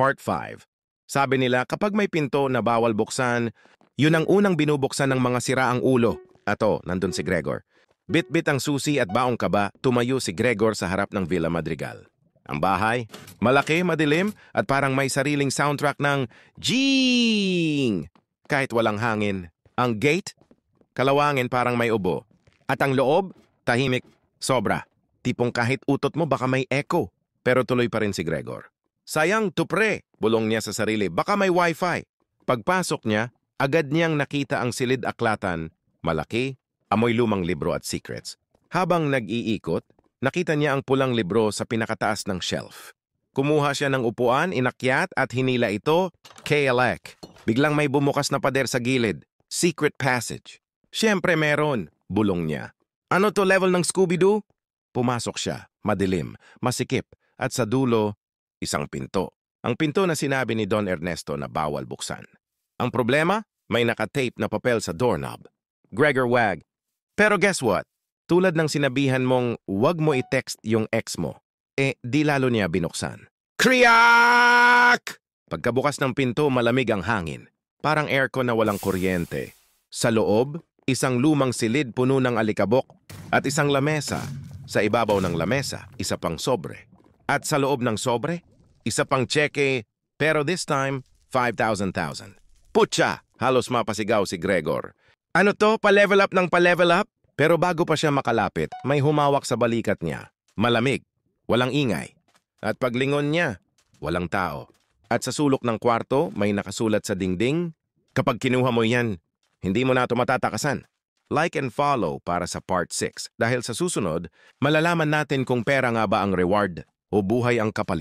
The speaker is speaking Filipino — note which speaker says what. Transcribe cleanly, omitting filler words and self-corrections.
Speaker 1: Part 5. Sabi nila kapag may pinto na bawal buksan, yun ang unang binubuksan ng mga siraang ulo. Ato, nandun si Gregor. Bit-bit ang susi at baong kaba, tumayo si Gregor sa harap ng Villa Madrigal. Ang bahay, malaki, madilim, at parang may sariling soundtrack ng Jing! Kahit walang hangin. Ang gate, kalawangin parang may ubo. At ang loob, tahimik, sobra. Tipong kahit utot mo baka may echo. Pero tuloy pa rin si Gregor. Sayang, tupre, bulong niya sa sarili, baka may wifi. Pagpasok niya, agad niyang nakita ang silid-aklatan, malaki, amoy lumang libro at secrets. Habang nag-iikot, nakita niya ang pulang libro sa pinakataas ng shelf. Kumuha siya ng upuan, inakyat at hinila ito, KLEC. Biglang may bumukas na pader sa gilid, secret passage. Siyempre meron, bulong niya. Ano to, level ng Scooby-Doo? Pumasok siya, madilim, masikip, at sa dulo, isang pinto. Ang pinto na sinabi ni Don Ernesto na bawal buksan. Ang problema, may nakatape na papel sa doorknob. Gregor wag. Pero guess what? Tulad ng sinabihan mong wag mo i-text yung ex mo, di lalo niya binuksan. Kriyak! Pagkabukas ng pinto, malamig ang hangin. Parang aircon na walang kuryente. Sa loob, isang lumang silid puno ng alikabok at isang lamesa. Sa ibabaw ng lamesa, isa pang sobre. At sa loob ng sobre, isa pang tseke, pero this time, 5,000. Putya! Halos mapasigaw si Gregor. Ano to? Pa-level up ng pa-level up? Pero bago pa siya makalapit, may humawak sa balikat niya. Malamig, walang ingay. At paglingon niya, walang tao. At sa sulok ng kwarto, may nakasulat sa dingding, kapag kinuha mo yan, hindi mo na ito matatakasan. Like and follow para sa Part 6 dahil sa susunod, malalaman natin kung pera nga ba ang reward o buhay ang kapalit.